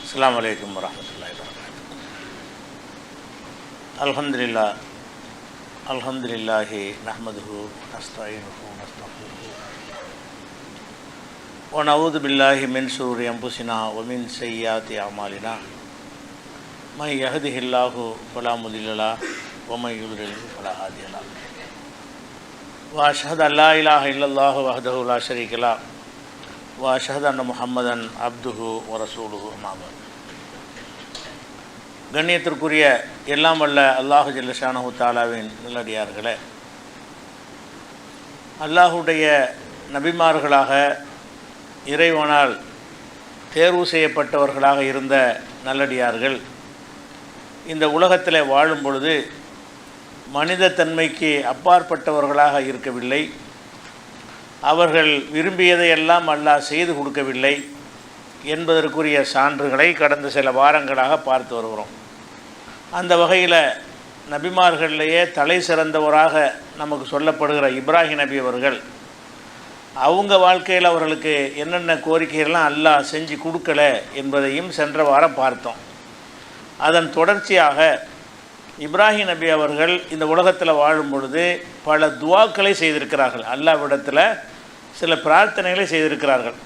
அஸ்ஸலாமு அலைக்கும் வரஹ்மத்துல்லாஹி வபரகாத்துஹு. அல்ஹம்துலில்லாஹ் அல்ஹம்துலில்லாஹி நஹ்மதுஹு நஸ்தஈனுஹு வனஸ்தக்ஃபிருஹு வ நஊது பில்லாஹி மின் ஷுரூரி அன்ஃபுஸினா வ மின் ஸய்யிஆத்தி அமாலினா மை யஹ்திஹில்லாஹு ஃபலா முதில்ல லஹு வ மை யுத்லில்ஹு ஃபலா ஹாதிய லஹு வ அஷ்ஹது அல்லா இலாஹ இல்லல்லாஹு வஹ்தஹு லா ஷரீக லஹு வ அஷ்ஹது அன்ன முஹம்மதன் அப்துஹு வ ரசூலுஹு அம்மா பஅத். கண்ணியத்திற்குரிய எல்லாம் வல்ல அல்லாஹு ஜல்ல ஷானஹு தஆலாவின் நல்லடியார்களே, அல்லாஹுடைய நபிமார்களாக இறைவனால் தேர்வு செய்யப்பட்டவர்களாக இருந்த நல்லடியார்கள் இந்த உலகத்தில் வாழும் பொழுது மனித தன்மைக்கு அப்பாற்பட்டவர்களாக இருக்கவில்லை. அவர்கள் விரும்பியதையெல்லாம் அல்லாஹ் செய்து கொடுக்கவில்லை என்பதற்குரிய சான்றுகளை கடந்த சில வாரங்களாக பார்த்து வருகிறோம். அந்த வகையில் நபிமார்களிலேயே தலை சிறந்தவராக நமக்கு சொல்லப்படுகிற இப்ராஹிம் நபி அவர்கள், அவங்க வாழ்க்கையில் அவர்களுக்கு என்னென்ன கோரிக்கைகள்லாம் அல்லாஹ் செஞ்சு கொடுக்கல என்பதையும் சென்ற வாரம் பார்த்தோம். அதன் தொடர்ச்சியாக இப்ராஹிம் நபி அவர்கள் இந்த உலகத்தில் வாழும் பொழுது பல துவாக்களை செய்திருக்கிறார்கள். அல்லாஹ்விடத்தில் சில பிரார்த்தனைகளை செய்திருக்கிறார்கள்.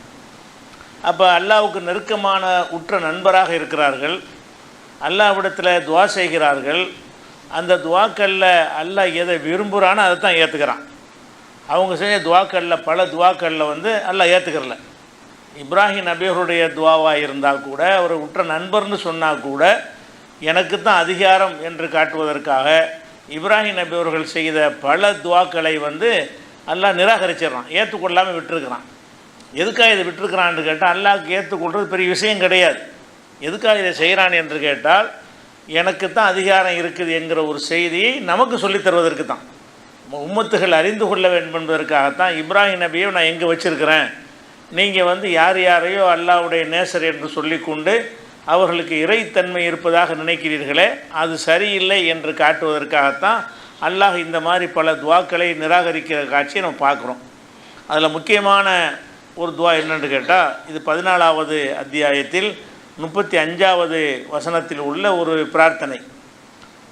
அப்போ அல்லாஹ்வுக்கு நெருக்கமான உற்ற நண்பராக இருக்கிறார்கள். அல்லாஹ்விடத்தில் துவா செய்கிறார்கள். அந்த துவாக்களில் அல்லாஹ் எதை விரும்புகிறானோ அதை தான் ஏற்றுக்கிறான். அவங்க செஞ்ச துவாக்களில் பல துவாக்களில் அல்லாஹ் ஏற்றுக்கிறல. இப்ராஹிம் நபியருடைய துவாவாக இருந்தால் கூட, ஒரு உற்ற நண்பர்னு சொன்னால் கூட, எனக்கு தான் அதிகாரம் என்று காட்டுவதற்காக இப்ராஹிம் நபி அவர்கள் செய்த பல துவாக்களை அல்லாஹ் நிராகரிச்சிடறான், ஏற்றுக்கொள்ளாமல் விட்டுருக்கிறான். எதுக்காக இதை விட்டுருக்கிறான்னு கேட்டால், அல்லாஹ்க்கு ஏற்றுக்கொள்வது பெரிய விஷயம் கிடையாது. எதுக்காக இதை செய்கிறான் என்று கேட்டால், எனக்கு தான் அதிகாரம் இருக்குது என்கிற ஒரு செய்தியை நமக்கு சொல்லித் தருவதற்கு தான், உம்மத்துகள் அறிந்து கொள்ள வேண்டும் என்பதற்காகத்தான் இப்ராஹிம் நபியை நான் எங்கே வச்சுருக்கிறேன், நீங்கள் யார் யாரையோ அல்லாஹ்வுடைய நேசர் என்று சொல்லிக்கொண்டு அவர்களுக்கு இறைத்தன்மை இருப்பதாக நினைக்கிறீர்களே, அது சரியில்லை என்று காட்டுவதற்காகத்தான் அல்லாஹ் இந்த மாதிரி பல துவாக்களை நிராகரிக்கிற காட்சியை நம்ம பார்க்குறோம். அதில் முக்கியமான ஒரு துவா என்னென்னு கேட்டால், இது 14வது அத்தியாயத்தில் 35வது வசனத்தில் உள்ள ஒரு பிரார்த்தனை.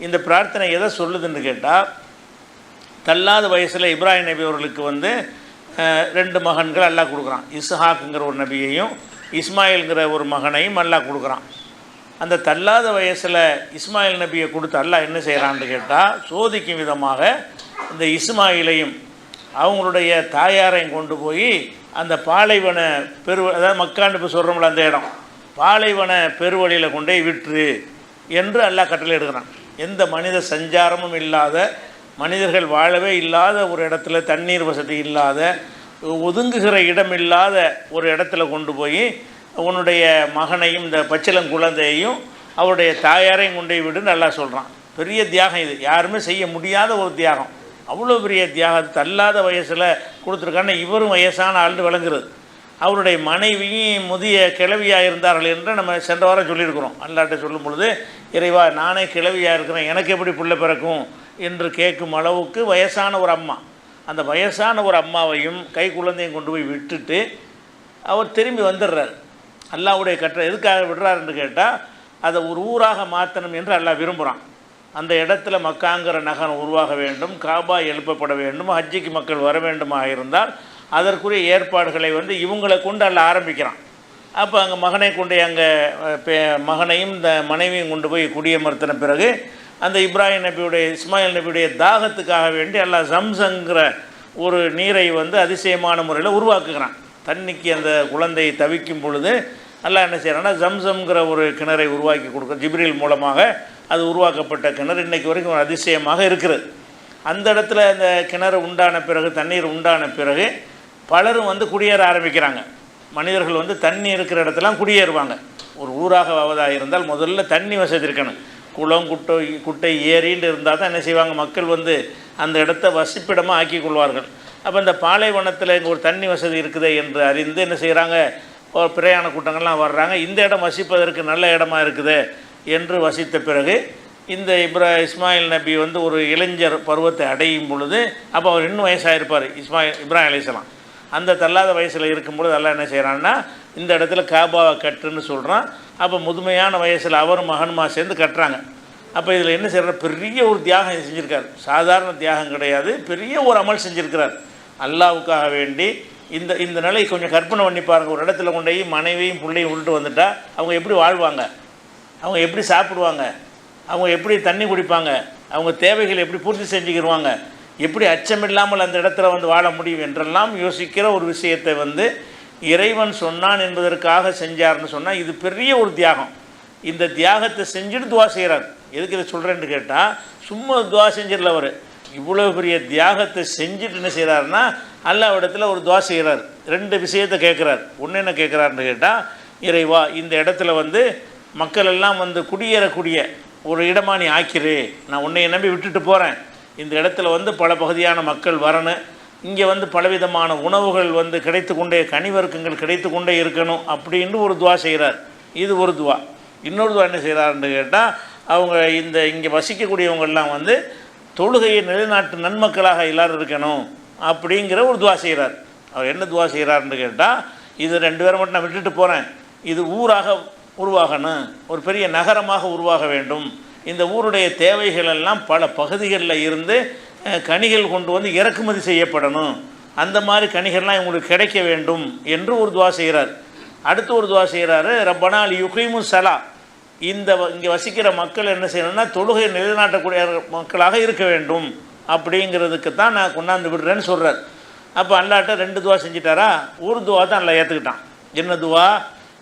இந்த பிரார்த்தனை எதை சொல்லுதுன்னு கேட்டால், தள்ளாத வயசில் இப்ராஹிம் நபி அவர்களுக்கு 2 மகன்கள் அல்லாஹ் கொடுக்குறான். இஸ்ஹாக்குங்கிற ஒரு நபியையும் இஸ்மாயில்ங்கிற ஒரு மகனையும் அல்லாஹ் கொடுக்குறான். அந்த தள்ளாத வயசில் இஸ்மாயில் நபியை கொடுத்து அல்லாஹ் என்ன செய்கிறான்னு கேட்டால், சோதிக்கும் விதமாக இந்த இஸ்மாயிலையும் அவங்களுடைய தாயாரையும் கொண்டு போய் அந்த பாலைவன அதாவது மக்கான்னு இப்போ சொல்கிறோம்ல, அந்த இடம் பாலைவன பெருவழியில் கொண்டு போய் விட்டுரு என்று அல்லாஹ் கட்டளை எடுக்கிறான். எந்த மனித சஞ்சாரமும் இல்லாத, மனிதர்கள் வாழவே இல்லாத ஒரு இடத்துல, தண்ணீர் வசதி இல்லாத, ஒதுங்குகிற இடம் இல்லாத ஒரு இடத்துல கொண்டு போய் உன்னுடைய மகனையும் இந்த பச்சிலங்குழந்தையையும் அவருடைய தாயாரையும் கொண்டு போய் விடுன்னு நல்லா சொல்கிறான். பெரிய தியாகம் இது, யாருமே செய்ய முடியாத ஒரு தியாகம். அவ்வளோ பெரிய தியாகம் தள்ளாத வயசில் கொடுத்துருக்கான்னு இவரும் வயசான ஆள்னு விளங்குறது. அவருடைய மனைவியும் முதிய கிழவியாக இருந்தார்கள் என்று நம்ம சென்ற வாரம் சொல்லியிருக்கிறோம். அல்லாட்ட சொல்லும் பொழுது, இறைவா நானே கிழவியாக இருக்கிறேன், எனக்கு எப்படி பிள்ளை பிறக்கும் என்று கேட்கும் அளவுக்கு வயசான ஒரு அம்மா. அந்த வயசான ஒரு அம்மாவையும் கை குழந்தையும் கொண்டு போய் விட்டுட்டு அவர் திரும்பி வந்துடுறார். அல்லாஹ்வுடைய கட்டளை எதுக்காக விடுறாருன்னு கேட்டால், அதை ஒரு ஊராக மாற்றணும் என்று அல்லாஹ் விரும்புகிறான். அந்த இடத்துல மக்காங்கிற நகரம் உருவாக வேண்டும், காபா எழுப்பப்பட வேண்டும், ஹஜ்ஜிக்கு மக்கள் வர வேண்டுமாக இருந்தால் அதற்குரிய ஏற்பாடுகளை இவங்களை கொண்டு அல்லாஹ் ஆரம்பிக்கிறான். அப்போ அங்கே மகனை கொண்டு அங்கே மகனையும் இந்த மனைவியும் கொண்டு போய் குடியமர்த்தின பிறகு அந்த இப்ராஹிம் நபியுடைய இஸ்மாயில் நபியுடைய தாகத்துக்காக வேண்டி அல்லாஹ் ஜம்சங்கிற ஒரு நீரை அதிசயமான முறையில் உருவாக்குகிறான். தண்ணிக்கு அந்த குழந்தை தவிக்கும் பொழுது அல்லாஹ் என்ன செய்கிறான்னா, ஜம்சம்ங்கிற ஒரு கிணறை உருவாக்கி கொடுக்குற, ஜிப்ரீல் மூலமாக அது உருவாக்கப்பட்ட கிணறு இன்றைக்கு வரைக்கும் ஒரு அதிசயமாக இருக்கிறது. அந்த இடத்துல அந்த கிணறு உண்டான பிறகு, தண்ணீர் உண்டான பிறகு பலரும் குடியேற ஆரம்பிக்கிறாங்க. மனிதர்கள் தண்ணி இருக்கிற இடத்துலாம் குடியேறுவாங்க. ஒரு ஊராக ஆவதாக இருந்தால் முதல்ல தண்ணி வசதி இருக்கணும். குளம், குட்டை, ஏரின்னு இருந்தால் தான் என்ன செய்வாங்க, மக்கள் அந்த இடத்த வசிப்பிடமாக ஆக்கி கொள்வார்கள். அப்போ இந்த பாலைவனத்தில் இங்கே ஒரு தண்ணி வசதி இருக்குது என்று அறிந்து என்ன செய்கிறாங்க, பிரயாண கூட்டங்கள்லாம் வர்றாங்க. இந்த இடம் வசிப்பதற்கு நல்ல இடமா இருக்குது என்று வசித்த பிறகு இந்த இஸ்மாயில் நபி ஒரு இளைஞர் பருவத்தை அடையும் பொழுது, அப்போ அவர் இன்னும் வயசாக இருப்பார் இப்ராஹிம் அலைஹிஸ்ஸலாம். அந்த தள்ளாத வயசில் இருக்கும்பொழுது அல்லாஹ் என்ன செய்கிறான்னா, இந்த இடத்துல காபாவை கட்டுன்னு சொல்கிறான். அப்போ முதுமையான வயசில் அவரும் மகனுமா சேர்ந்து கட்டுறாங்க. அப்போ இதில் என்ன செய்கிற, பெரிய ஒரு தியாகம் செஞ்சுருக்கார். சாதாரண தியாகம் கிடையாது, பெரிய ஒரு அமல் செஞ்சுருக்கிறார் அல்லாவுக்காக வேண்டி. இந்த இந்த நிலை கொஞ்சம் கற்பனை பண்ணி பாருங்கள். ஒரு இடத்துல கொண்டு போய் மனைவியும் பிள்ளையும் விட்டுட்டு வந்துட்டால் அவங்க எப்படி வாழ்வாங்க, அவங்க எப்படி சாப்பிடுவாங்க, அவங்க எப்படி தண்ணி குடிப்பாங்க, அவங்க தேவைகளை எப்படி பூர்த்தி செஞ்சுக்கிடுவாங்க, எப்படி அச்சமில்லாமல் அந்த இடத்துல வாழ முடியும் என்றெல்லாம் யோசிக்கிற ஒரு விஷயத்தை இறைவன் சொன்னான் என்பதற்காக செஞ்சார்னு சொன்னால் இது பெரிய ஒரு தியாகம். இந்த தியாகத்தை செஞ்சுட்டு துவா செய்கிறார். எதுக்கு இதை சொல்கிறேன்னு கேட்டால், சும்மா துவா செஞ்சிடல. அவர் இவ்வளோ பெரிய தியாகத்தை செஞ்சுட்டு என்ன செய்கிறாருன்னா அல்லாஹ்விடத்தில் ஒரு துவா செய்கிறார். 2 விஷயத்தை கேட்குறார். ஒன்று என்ன கேட்குறாருன்னு கேட்டால், இறைவா இந்த இடத்துல மக்கள் எல்லாம் குடியேறக்கூடிய ஒரு இடமா நீ ஆக்கிரு, நான் உன்னை நம்பி விட்டுட்டு போகிறேன். இந்த இடத்துல பல பகுதியான மக்கள் வரணும், இங்கே பலவிதமான உணவுகள் கிடைத்து கொண்டே, கனிவர்க்கங்கள் கிடைத்து கொண்டே இருக்கணும் அப்படின்னு ஒரு துவா செய்கிறார். இது ஒரு துவா. இன்னொரு துவா என்ன செய்கிறாருன்னு கேட்டால், அவங்க இங்கே வசிக்கக்கூடியவங்கெல்லாம் தொழுகையை நிலைநாட்டு நன்மக்களாக எல்லோரும் இருக்கணும் அப்படிங்கிற ஒரு துவா செய்கிறார். அவர் என்ன துவா செய்கிறாருன்னு கேட்டால், இது 2 பேரை மட்டும் நான் விட்டுட்டு போகிறேன், இது ஊராக உருவாகணும், ஒரு பெரிய நகரமாக உருவாக வேண்டும், இந்த ஊருடைய தேவைகள் எல்லாம் பல பகுதிகளில் இருந்து கனிகள் கொண்டு இறக்குமதி செய்யப்படணும், அந்த மாதிரி கனிகள்லாம் இவங்களுக்கு கிடைக்க வேண்டும் என்று ஒரு துவா செய்கிறார். அடுத்து ஒரு துவா செய்கிறாரு, ரப்பனா யுகீமு ஸலா, இங்கே வசிக்கிற மக்கள் என்ன செய்யணும்னா தொழுகை நிலைநாட்டக்கூடிய மக்களாக இருக்க வேண்டும் அப்படிங்கிறதுக்கு தான் நான் கொண்டாந்து விடுறேன்னு சொல்கிறார். அப்போ அல்லாட்ட 2 துவா செஞ்சிட்டாரா, ஒரு துவா தான் அல்லா ஏற்றுக்கிட்டான். என்ன துவா?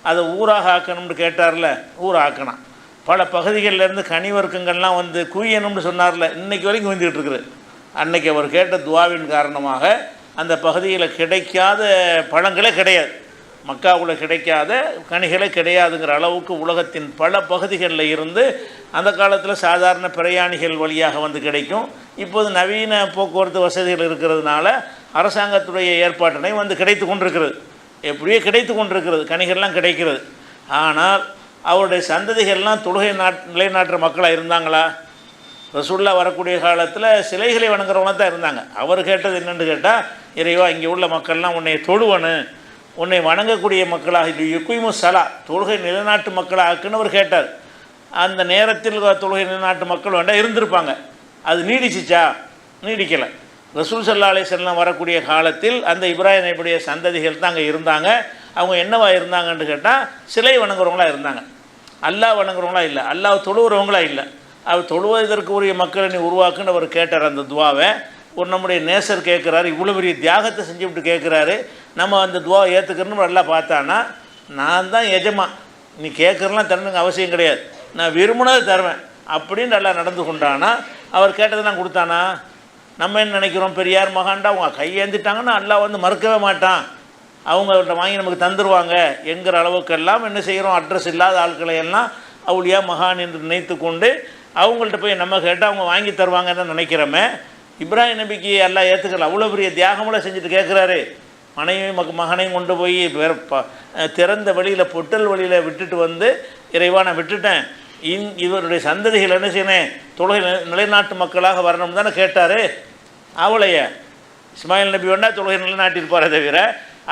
அதை ஊராக ஆக்கணும்னு கேட்டார்ல, ஊராக ஆக்கணும். பல பகுதிகளிலேருந்து கனிவர்க்கங்கள்லாம் குவியணும்னு சொன்னார்ல, இன்றைக்கு வரைக்கும் வந்துக்கிட்டு இருக்குது. அன்னைக்கு அவர் கேட்ட துவாவின் காரணமாக அந்த பகுதியில் கிடைக்காத பழங்களே கிடையாது, மக்காவில் கிடைக்காத கனிகளே கிடையாதுங்கிற அளவுக்கு உலகத்தின் பல பகுதிகளில் இருந்து அந்த காலத்தில் சாதாரண பிரயாணிகள் வழியாக கிடைக்கும். இப்போது நவீன போக்குவரத்து வசதிகள் இருக்கிறதுனால அரசாங்கத்துடைய ஏற்பாட்டினை கிடைத்து கொண்டிருக்கிறது, எப்படியே கிடைத்து கொண்டிருக்கிறது, கனிகள்லாம் கிடைக்கிறது. ஆனால் அவருடைய சந்ததிகள்லாம் தொழுகை நிலைநாட்டுற மக்களாக இருந்தாங்களா? ரசூல்லா வரக்கூடிய காலத்தில் சிலைகளை வணங்குறவங்க தான் இருந்தாங்க. அவர் கேட்டது என்னென்னு கேட்டால், இறைவா இங்கே உள்ள மக்கள்லாம் உன்னை தொழுவனு, உன்னை வணங்கக்கூடிய மக்களாக யுகீமு ஸலா, தொழுகை நிலைநாட்டு மக்களாக்குன்னு அவர் கேட்டார். அந்த நேரத்தில் தொழுகை நிலைநாட்டு மக்கள் வேண்டாம் இருந்திருப்பாங்க. அது நீடிச்சிச்சா? நீடிக்கலை. ரசூல் ஸல்லல்லாஹு அலைஹி வஸல்லம் வரக்கூடிய காலத்தில் அந்த இப்ராஹிம் நபியுடைய சந்ததிகள் தான் அங்கே இருந்தாங்க. அவங்க என்னவா இருந்தாங்கன்னு கேட்டால், சிலை வணங்குறவங்களா இருந்தாங்க, அல்லாஹ் வணங்குறவங்களா இல்லை, அல்லாஹ் தொழுகிறவங்களா இல்லை. அவர் தொழுவதற்கு உரிய மக்களை நீ உருவாக்குன்னு அவர் கேட்டார். அந்த துவாவை ஒரு நம்முடைய நேசர் கேட்குறாரு, இவ்வளோ பெரிய தியாகத்தை செஞ்சுவிட்டு கேட்குறாரு, நம்ம அந்த துவா ஏற்றுக்கணும்னு நல்லா பார்த்தானா, நான் தான் எஜமா, நீ கேட்குறலாம் தரணுங்க அவசியம் கிடையாது, நான் விரும்பினதை தருவேன் அப்படின்னு நல்லா நடந்து கொண்டானா, அவர் கேட்டதை நான் கொடுத்தானா? நம்ம என்ன நினைக்கிறோம், பெரியார் மகான்டா அவங்க கையேந்திட்டாங்கன்னா அல்லாஹ் மறுக்கவே மாட்டான், அவங்கள்ட்ட வாங்கி நமக்கு தந்துடுவாங்க என்கிற அளவுக்கெல்லாம் என்ன செய்கிறோம், அட்ரஸ் இல்லாத ஆட்களை எல்லாம் அவுலியா மகான் என்று நினைத்து கொண்டு அவங்கள்ட்ட போய் நம்ம கேட்டால் அவங்க வாங்கி தருவாங்கன்னு நினைக்கிறோமே. இப்ராஹிம் நபிக்கு எல்லாம் ஏற்றுக்கல, அவ்வளோ பெரிய தியாகமெல்லாம் செஞ்சுட்டு கேட்குறாரு. மனைவி மகனையும் கொண்டு போய் திறந்த வழியில் பொட்டல் வழியில் விட்டுட்டு இறைவா நான் விட்டுட்டேன், இவருடைய சந்ததிகள் என்ன செய்யணும், தொழுகை நிலைநாட்டு மக்களாக வரணும்னு தானே கேட்டார். அவளைய இஸ்மாயில் நபி வேணா தொழுகை நிலைநாட்டியிருப்பாரே தவிர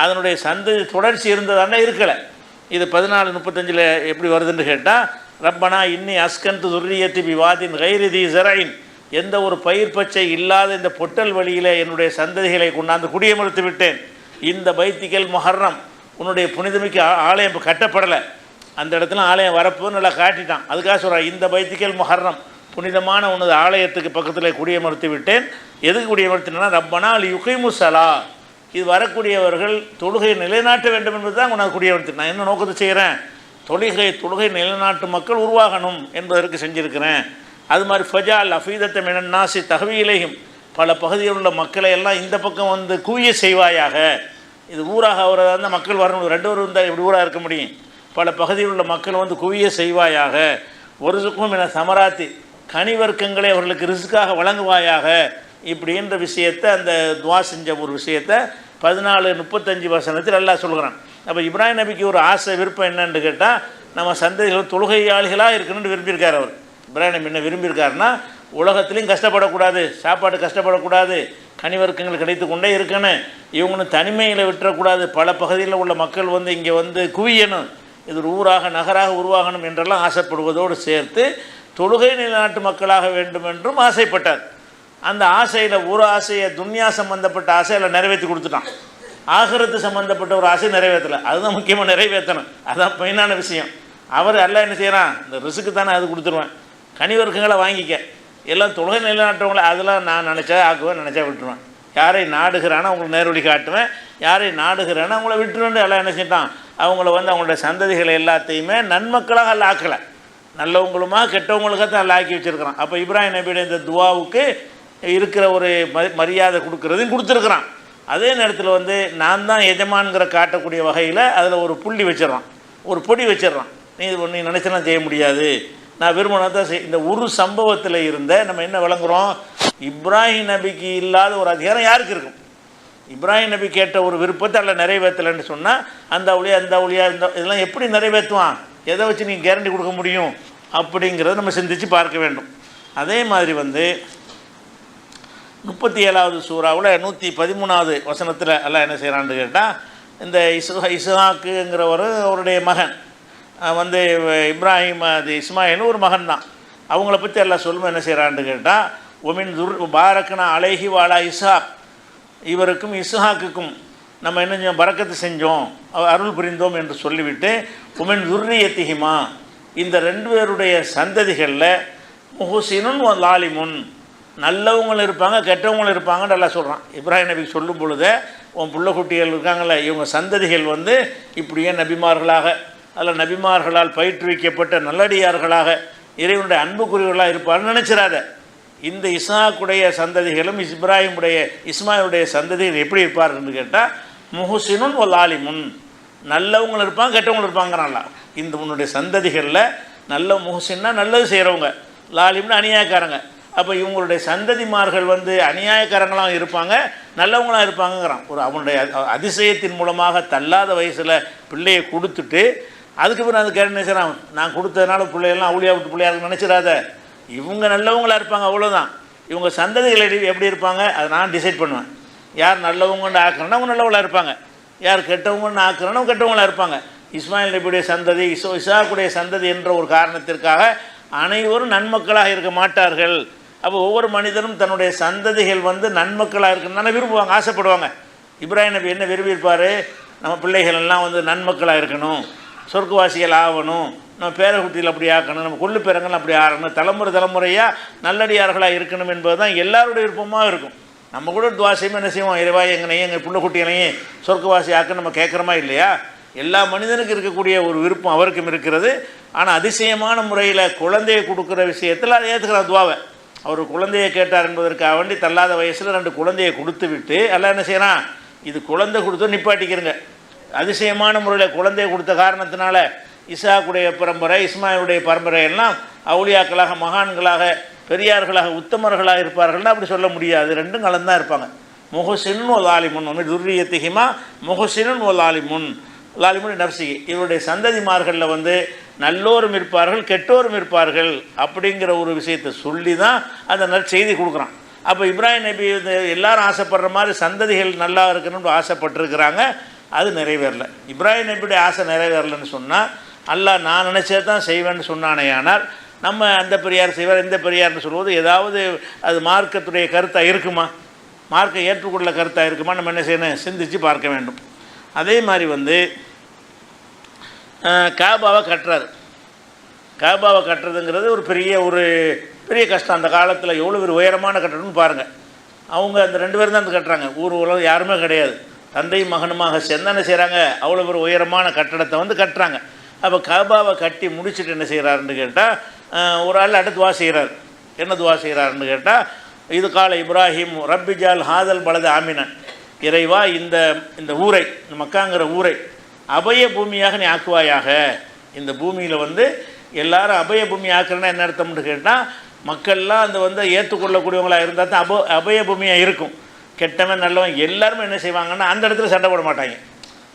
அதனுடைய சந்ததி தொடர்ச்சி இருந்ததானே இருக்கலை. இது 14:35 எப்படி வருதுன்னு கேட்டால், ரப்பனா இன்னி அஸ்கன்து துர்ரியத்தி பிவாதின் கைரிதி ஜரைன், எந்த ஒரு பயிர் பச்சை இல்லாத இந்த பொட்டல் வழியில் என்னுடைய சந்ததிகளை கொண்டாந்து குடியமர்த்து விட்டேன். இந்த பைத்திகள் முஹர்ரம், உன்னுடைய புனிதமிக்கு ஆலயம் கட்டப்படலை, அந்த இடத்துல ஆலயம் வரப்போன்னு நல்லா காட்டிட்டான். அதுக்காக சொல்கிறான், இந்த பைத்திகள் முஹர்ரம், புனிதமான உனது ஆலயத்துக்கு பக்கத்தில் குடியமர்த்தி விட்டேன். எதுக்கு குடியமர்த்தினா, ரப்பனா யுகீமு ஸலா, இது வரக்கூடியவர்கள் தொழுகை நிலைநாட்ட வேண்டும் என்பது தான் உனக்கு குடியமர்த்தி. நான் என்ன நோக்கத்தை செய்கிறேன், தொழுகை நிலைநாட்டு மக்கள் உருவாகணும் என்பதற்கு செஞ்சுருக்கிறேன். அது மாதிரி ஃபஜால் அஃபீதத்தை மினன்னாசி தஹ்வீலையும், பல பகுதியில் உள்ள மக்களை எல்லாம் இந்த பக்கம் குவிய செய்வாயாக. இது ஊராக அவரை மக்கள் வரணும், 2 பேர் இருந்தால் இப்படி ஊராக இருக்க முடியும். பல பகுதியில் உள்ள மக்கள் குவிய செய்வாயாக. ஒரு சுக்கும் என சமராத்தி, கனிவர்க்கங்களை அவர்களுக்கு ரிஸ்க்காக வழங்குவாயாக. இப்படின்ற விஷயத்தை அந்த துவா செஞ்ச ஒரு விஷயத்தை 14:35 வசனத்தில் அல்லாஹ் சொல்கிறான். அப்போ இப்ராஹிம் நபிக்கு ஒரு ஆசை விருப்பம் என்னன்னு கேட்டால், நம்ம சந்ததிகள் தொழுகையாளிகளாக இருக்கணும்னு விரும்பியிருக்கார். அவர் இப்ராஹிம் நபி என்ன விரும்பியிருக்காருன்னா, உலகத்துலேயும் கஷ்டப்படக்கூடாது, சாப்பாடு கஷ்டப்படக்கூடாது, கனிவர்க்கங்கள் கிடைத்து கொண்டே இருக்கணும். இவங்களும் தனிமையில் விட்டுறக்கூடாது. பல பகுதியில் உள்ள மக்கள் வந்து இங்கே வந்து குவியணும், இது ஒரு ஊராக நகராக உருவாகணும் என்றெல்லாம் ஆசைப்படுவதோடு சேர்த்து தொழுகை நிலைநாட்டு மக்களாக வேண்டும் என்றும் ஆசைப்பட்டார். அந்த ஆசையில் ஒரு ஆசையை துன்யா சம்பந்தப்பட்ட ஆசையில் நிறைவேற்றி கொடுத்துட்டான். ஆகிரத்து சம்மந்தப்பட்ட ஒரு ஆசை நிறைவேற்றலை. அதுதான் முக்கியமாக நிறைவேற்றணும். அதுதான் மெயினான விஷயம். அவர் எல்லாம் என்ன செய்கிறான், இந்த ரிசுக்கு தானே அது கொடுத்துருவேன், கனிவர்க்கங்களை வாங்கிக்க, எல்லாம் தொழுகை நிலைநாட்டுறவங்கள அதெல்லாம் நான் நினச்சா ஆக்குவேன், நினச்சா விட்டுருவேன். யாரை நாடுகிறானோ அவங்களுக்கு நேர்வழி காட்டுவேன், யாரை நாடுகிறானோ அவங்கள விட்டுருன்னு எல்லாம் என்ன செஞ்சிட்டான். அவங்கள வந்து அவங்களோட சந்ததிகளை எல்லாத்தையுமே நன்மக்களாக அல்ல ஆக்கலை, நல்லவங்களுமா கெட்டவங்களுக்காக தான் அல்ல ஆக்கி வச்சுருக்கிறான். அப்போ இப்ராஹிம் நபியுடைய இந்த துவாவுக்கு இருக்கிற ஒரு மரியாதை கொடுக்குறதையும் கொடுத்துருக்குறான். அதே நேரத்தில் வந்து நான் தான் எஜமான்கிற காட்டக்கூடிய வகையில் அதில் ஒரு புள்ளி வச்சிடறான், ஒரு பொடி வச்சிடறான். நீ நினச்சலாம் செய்ய முடியாது, நான் விரும்பினா தான் இந்த ஒரு சம்பவத்தில் இருந்த நம்ம என்ன விளங்குறோம், இப்ராஹிம் நபிக்கு இல்லாத ஒரு அதிகாரம் யாருக்கு இருக்கும்? இப்ராஹிம் நபி கேட்ட ஒரு விருப்பத்தை அல்ல நிறைவேற்றலைன்னு சொன்னால் அந்த ஒளியா இந்த ஒளியா இந்த இதெல்லாம் எப்படி நிறைவேற்றுவான், எதை வச்சு நீ கேரண்டி கொடுக்க முடியும் அப்படிங்கிறத நம்ம சிந்தித்து பார்க்க வேண்டும். அதே மாதிரி வந்து 37வது சூறாவில் 113வது வசனத்தில் எல்லாம் என்ன செய்கிறான்னு கேட்டால், இந்த இஸ்ஹாக்குங்கிறவர் அவருடைய மகன் வந்து இப்ராஹிம் அது இஸ்மாயில் ஒரு மகன் தான். அவங்கள பற்றி எல்லாம் சொல்லும்போது என்ன செய்கிறான்னு கேட்டால், ஒமின் பாரக்கனா அலைஹி வாலா இஸ்ஹாக், இவருக்கும் இஸ்ஹாக்குக்கும் நம்ம என்ன செஞ்சோம், பரக்கத்து செஞ்சோம், அருள் புரிந்தோம் என்று சொல்லிவிட்டு உமின் துர்ரியத்திஹிமா, இந்த ரெண்டு பேருடைய சந்ததிகளில் முஹ்சினுன் லாலிமுன், நல்லவங்களும் இருப்பாங்க கெட்டவங்களும் இருப்பாங்கன்னு நல்லா சொல்கிறான். இப்ராஹிம் நபிக்கு சொல்லும் பொழுது உன் புள்ள குட்டிகள் இருக்காங்கள, இவங்க சந்ததிகள் வந்து இப்படியே நபிமார்களாக அல்ல நபிமார்களால் பயிற்றுவிக்கப்பட்ட நல்லடியார்களாக இறைவனுடைய அன்புக்குரியவர்களாக இருப்பார்னு நினச்சிடாத. இந்த இஸ்ஹாக்குடைய சந்ததிகளும் இஸ்மாயிலுடைய சந்ததிகள் எப்படி இருப்பார்ன்னு கேட்டால் முஹ்சினுன் லாலிமுன், நல்லவங்களும் இருப்பாங்க கெட்டவங்களும் இருப்பாங்கிறான்ல. இந்த உன்னுடைய சந்ததிகளில் நல்ல முஹ்சின்னா நல்லது செய்கிறவங்க, லாலிம்னு அநியாயக்காரங்க. அப்போ இவங்களுடைய சந்ததிமார்கள் வந்து அநியாயக்காரங்களாக இருப்பாங்க நல்லவங்களாக இருப்பாங்கங்கிறான். ஒரு அவனுடைய அதிசயத்தின் மூலமாக தள்ளாத வயசில் பிள்ளையை கொடுத்துட்டு அதுக்கு பிறகு அது கேட்டு நினைச்சான், நான் கொடுத்ததுனால பிள்ளைகள்லாம் அவுளியா விட்டு பிள்ளையாருக்கு நினச்சிடாத, இவங்க நல்லவங்களாக இருப்பாங்க அவ்வளோதான். இவங்க சந்ததிகள் எப்படி இருப்பாங்க அதை நான் டிசைட் பண்ணுவேன். யார் நல்லவங்கன்னு ஆக்குறேன்னா அவங்க நல்லவங்களாக இருப்பாங்க, யார் கெட்டவங்கன்னு ஆக்குறேன்னா அவங்க கெட்டவங்களாக இருப்பாங்க. இஸ்மாயில் நபியுடைய சந்ததி இஸ்ஹாக்குடைய சந்ததி என்ற ஒரு காரணத்திற்காக அனைவரும் நன்மக்களாக இருக்க மாட்டார்கள். அப்போ ஒவ்வொரு மனிதனும் தன்னுடைய சந்ததிகள் வந்து நன்மக்களாக இருக்கணும்னு தானே விரும்புவாங்க, ஆசைப்படுவாங்க. இப்ராஹிம் நபி என்ன விரும்பியிருப்பார், நம்ம பிள்ளைகள் எல்லாம் வந்து நன்மக்களாக இருக்கணும், சொர்க்கவாசிகள் ஆகணும், நம்ம பேரக்குட்டியில் அப்படி ஆக்கணும், நம்ம கொள்ளு பேரங்கள் அப்படி ஆகணும், தலைமுறையாக நல்லடியார்களாக இருக்கணும் என்பது தான் எல்லாருடைய விருப்பமாக இருக்கும். நம்ம கூட துவாசையுமே என்ன செய்வோம், இறைவா எங்கள் பிள்ளை குட்டிகளையும் சொர்க்கவாசி ஆக்க நம்ம கேட்குறோமா இல்லையா? எல்லா மனிதனுக்கு இருக்கக்கூடிய ஒரு விருப்பம் அவருக்கும் இருக்கிறது. ஆனால் அதிசயமான முறையில் குழந்தையை கொடுக்குற விஷயத்தில் அதை ஏற்றுக்கிற துவாவை. அவர் குழந்தையை கேட்டார் என்பதற்காக வேண்டி தள்ளாத வயசில் 2 குழந்தையை கொடுத்து விட்டு எல்லாம் என்ன செய்யறான், இது குழந்தை கொடுத்து நிப்பாட்டிக்கிறங்க. அதிசயமான முறையில் குழந்தையை கொடுத்த காரணத்தினால இஸ்ஹாக்குடைய பரம்பரை இஸ்மாயிலுடைய பரம்பரை எல்லாம் அவுலியாக்களாக மகான்களாக பெரியார்களாக உத்தமர்களாக இருப்பார்கள்னா அப்படி சொல்ல முடியாது. ரெண்டும் கலந்தான் இருப்பாங்க. முஹ்சினுன் வ லாலிமுன் துர்ரியத்திஹிமா முஹ்சினுன் வ லாலிமுன் லாலிமுன் நஃப்ஸி, இவருடைய சந்ததிமார்களில் வந்து நல்லோரும் இருப்பார்கள் கெட்டோரும் இருப்பார்கள் அப்படிங்கிற ஒரு விஷயத்தை சொல்லி தான் அந்த நற்செய்தி கொடுக்குறான். அப்போ இப்ராஹிம் நபி எல்லாரும் ஆசைப்படுற மாதிரி சந்ததிகள் நல்லா இருக்கணும்னு ஆசைப்பட்டிருக்கிறாங்க, அது நிறைவேறலை. இப்ராஹிம் நபியுடைய ஆசை நிறைவேறலைன்னு சொன்னால் அல்லாஹ் நான் நினச்சே தான் செய்வேன்னு சொன்னானே. ஆனால் நம்ம அந்த பெரியார் செய்வார் இந்த பெரியார்னு சொல்வது ஏதாவது அது மார்க்கத்துடைய கருத்தாக இருக்குமா, மார்க்கை ஏற்றுக்கொள்ள கருத்தாக இருக்குமா, நம்ம என்ன செய்யணும் சிந்தித்து பார்க்க வேண்டும். அதே மாதிரி வந்து காபாவை கட்டுறாரு. காபாவை கட்டுறதுங்கிறது ஒரு பெரிய கஷ்டம். அந்த காலத்தில் எவ்வளோ ஒரு உயரமான கட்டடம்னு பாருங்கள். அவங்க அந்த 2 பேரும் தான் அந்த கட்டுறாங்க, ஊர் உலகம் யாருமே கிடையாது. தந்தையும் மகனுமாக சேர்ந்தானே செய்கிறாங்க, அவ்வளோ ஒரு உயரமான கட்டடத்தை வந்து கட்டுறாங்க. அப்போ காபாவை கட்டி முடிச்சுட்டு என்ன செய்கிறாருன்னு கேட்டால் ஒரு ஆள் அடுத்து துவா செய்கிறார். என்ன துவா செய்கிறாருன்னு கேட்டால், இது கால இப்ராஹிம் ரப்பிஜால் ஹாதல் பலது ஆமினன், இறைவா இந்த ஊரை மக்காங்கிற ஊரை அபய பூமியாக நீ ஆக்குவாயாக. இந்த பூமியில் வந்து எல்லாரும் அபய பூமி ஆக்குறேன்னா என்ன அர்த்தம்னு கேட்டால், மக்கள்லாம் அந்த வந்து ஏற்றுக்கொள்ளக்கூடியவங்களாக இருந்தால் தான் அபய பூமியாக இருக்கும். கெட்டவன் நல்லவன் எல்லாருமே என்ன செய்வாங்கன்னா அந்த இடத்துல சண்டை போட மாட்டாங்க.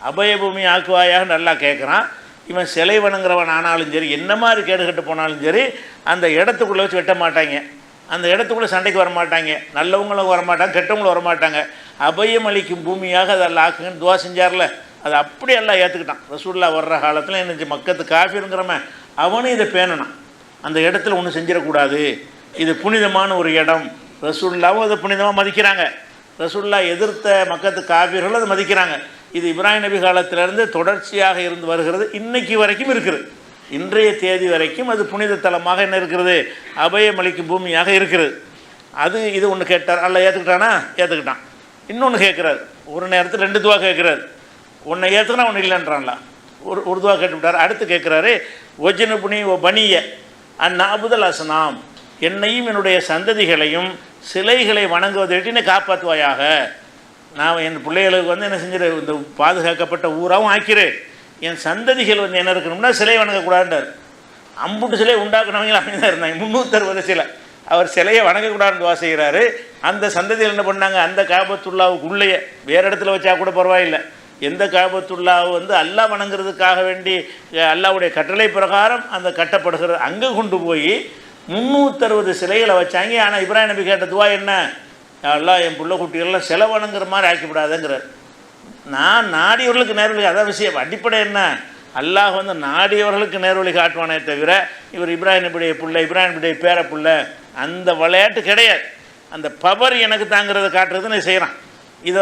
அபய பூமி ஆக்குவாயாக நல்லா கேட்குறான். இவன் சிலை வணங்குறவன் ஆனாலும் சரி என்ன மாதிரி கேடு கட்டு போனாலும் சரி அந்த இடத்துக்குள்ளே வச்சு வெட்ட மாட்டாங்க. அந்த இடத்துக்குள்ளே சண்டைக்கு வரமாட்டாங்க, நல்லவங்களும் வரமாட்டாங்க, கெட்டவங்களும் வரமாட்டாங்க. அபயம் அளிக்கும் பூமியாக அதை அல்ல ஆக்குங்கன்னு துவா செஞ்சார்ல, அது அப்படி எல்லாம் ஏற்றுக்கிட்டான். ரசூல்லா வர்ற காலத்தில் என்ன மக்கத்து காஃபிருங்கிறவன் அவனும் இதை பேணனான். அந்த இடத்துல ஒன்றும் செஞ்சிடக்கூடாது, இது புனிதமான ஒரு இடம். ரசூல்லாவும் அதை புனிதமாக மதிக்கிறாங்க, ரசூல்லா எதிர்த்த மக்கத்து காஃபிர்களும் அதை மதிக்கிறாங்க. இது இப்ராஹிம் நபி காலத்திலேருந்து தொடர்ச்சியாக இருந்து வருகிறது, இன்னைக்கு வரைக்கும் இருக்குது. இன்றைய தேதி வரைக்கும் அது புனித தலமாக என்ன இருக்கிறது, அபயமளிக்கும் பூமியாக இருக்கிறது. அது இது ஒன்று கேட்டார், அல்ல ஏற்றுக்கிட்டானா, ஏற்றுக்கிட்டான். இன்னொன்று கேட்குறாரு, ஒரு நேரத்தில் 2 துவா கேட்குறாரு. ஒன்றை ஏற்றுக்கினா ஒன்று இல்லைன்றான்ல, ஒரு துவா கேட்டுவிட்டார். அடுத்து கேட்குறாரு, ஒஜினு புனி ஓ பனிய அந்நாபுதல் அஸ்னாம், என்னையும் என்னுடைய சந்ததிகளையும் சிலைகளை வணங்குவதை விட்டு என்னை காப்பாற்றுவாயாக. நான் என் பிள்ளைகளுக்கு வந்து என்ன செஞ்சிரு, இந்த பாதுகாக்கப்பட்ட ஊராகவும் ஆக்கிறேன். என் சந்ததிகள் வந்து என்ன இருக்கணும்னா சிலை வணங்கக்கூடாதுன்றார். அம்புட்டு சிலை உண்டாக்குனவங்க அவங்க தான் இருந்தாங்க, 360 சிலை. அவர் சிலையை வணங்கக்கூடாதுன்னு துவா செய்கிறாரு. அந்த சந்ததியில் என்ன பண்ணாங்க, அந்த காபத்துல்லாவுக்கு உள்ளே வேறு இடத்துல வச்சா கூட பரவாயில்லை, எந்த காபத்துல்லாவை வந்து அல்லாஹ் வணங்குறதுக்காக வேண்டி அல்லாஹ்வுடைய கட்டளை பிரகாரம் அந்த கட்டப்படுகிறது, அங்கே கொண்டு போய் 360 சிலைகளை வச்சாங்க. ஆனால் இப்ராஹிம் நபி கேட்ட துவா என்ன, அல்லாஹ் என் பிள்ளை குட்டிகள்லாம் சிலை வணங்குற மாதிரி ஆக்கிவிடாதுங்கிறார். நான் நாடியவர்களுக்கு நேர்வழி, அதான் விஷயம். அடிப்படை என்ன, அல்லாஹ் வந்து நாடியவர்களுக்கு நேர்வழி காட்டுவானே தவிர இவர் இப்ராஹிம் நபியுடைய பிள்ளை, இப்ராஹிம் நபியுடைய பேர பிள்ளை, அந்த விளையாட்டு கிடையாது. அந்த பவர் எனக்கு தாங்கிறத காட்டுறதுன்னு செய்கிறான். இது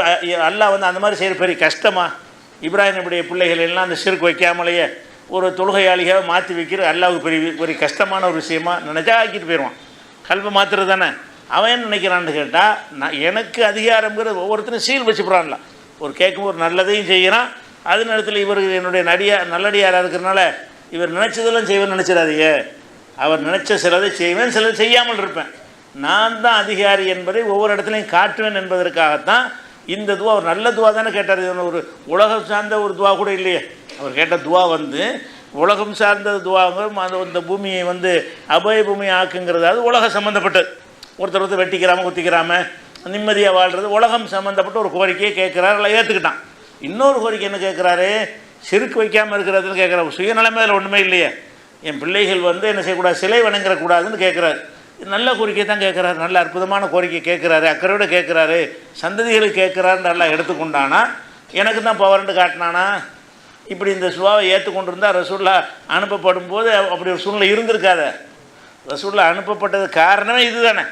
அல்லாஹ் வந்து அந்த மாதிரி செய்கிற பெரிய கஷ்டமா? இப்ராஹிம் நபியுடைய பிள்ளைகள் எல்லாம் அந்த ஷிர்க் வைக்காமலேயே ஒரு தொழுகையாளியாக மாற்றி வைக்கிற அல்லாஹ்வுக்கு பெரிய பெரிய கஷ்டமான ஒரு விஷயமா நினச்சா ஆக்கிட்டு போயிடுவான். கல்வை மாற்றுறது தானே. அவன் என்ன நினைக்கிறான்னு கேட்டால், நான் எனக்கு அதிகாரங்கிறது ஒவ்வொருத்தரும் சீல் வச்சுக்கிறான்ல. ஒரு கேட்கும் ஒரு நல்லதையும் செய்கிறான், அது நேரத்தில் இவர் என்னுடைய நல்லடியாராக இருக்கிறனால இவர் நினச்சதெல்லாம் செய்வேன்னு நினச்சிடாதீங்க. அவர் நினச்ச சிலதை செய்வேன், சிலதை செய்யாமல் இருப்பேன். நான் தான் அதிகாரி என்பதை ஒவ்வொரு இடத்துலையும் காட்டுவேன் என்பதற்காகத்தான் இந்த துவா. ஒரு நல்ல துவா தானே கேட்டார். இது ஒரு உலகம் சார்ந்த ஒரு துவா கூட இல்லையே. அவர் கேட்ட துவா வந்து உலகம் சார்ந்த துவாங்க. அந்த பூமியை வந்து அபய பூமியை ஆக்குங்கிறது அது உலகம் சம்மந்தப்பட்டது. ஒருத்தர் வெட்டிக்கிறாமல் குத்திக்கிறாமல் நிம்மதியாக வாழ்கிறது உலகம் சம்மந்தப்பட்ட ஒரு கோரிக்கையை கேட்குறாரு, இல்லை ஏற்றுக்கிட்டான். இன்னொரு கோரிக்கை என்ன கேட்குறாரு, சிறுக்கு வைக்காமல் இருக்கிறதுன்னு கேட்குறாரு. சுயநலமையில் ஒன்றுமே இல்லையே, என் பிள்ளைகள் வந்து என்ன செய்யக்கூடாது, சிலை வணங்கக்கூடாதுன்னு கேட்குறாரு. நல்ல கோரிக்கை தான் கேட்குறாரு, நல்ல அற்புதமான கோரிக்கை கேட்குறாரு, அக்கறையோடு கேட்குறாரு, சந்ததிகளுக்கு கேட்குறாருன்னு நல்லா எடுத்துக்கொண்டானா, எனக்கு தான் பவர்ன்னு காட்டினானா. இப்படி இந்த சுவாவை ஏற்றுக்கொண்டு இருந்தால் ரசூல்லா அனுப்பப்படும் போது அப்படி ஒரு சூழ்நிலை இருந்திருக்காத. ரசூல்லா அனுப்பப்பட்டது காரணமே இது தானே.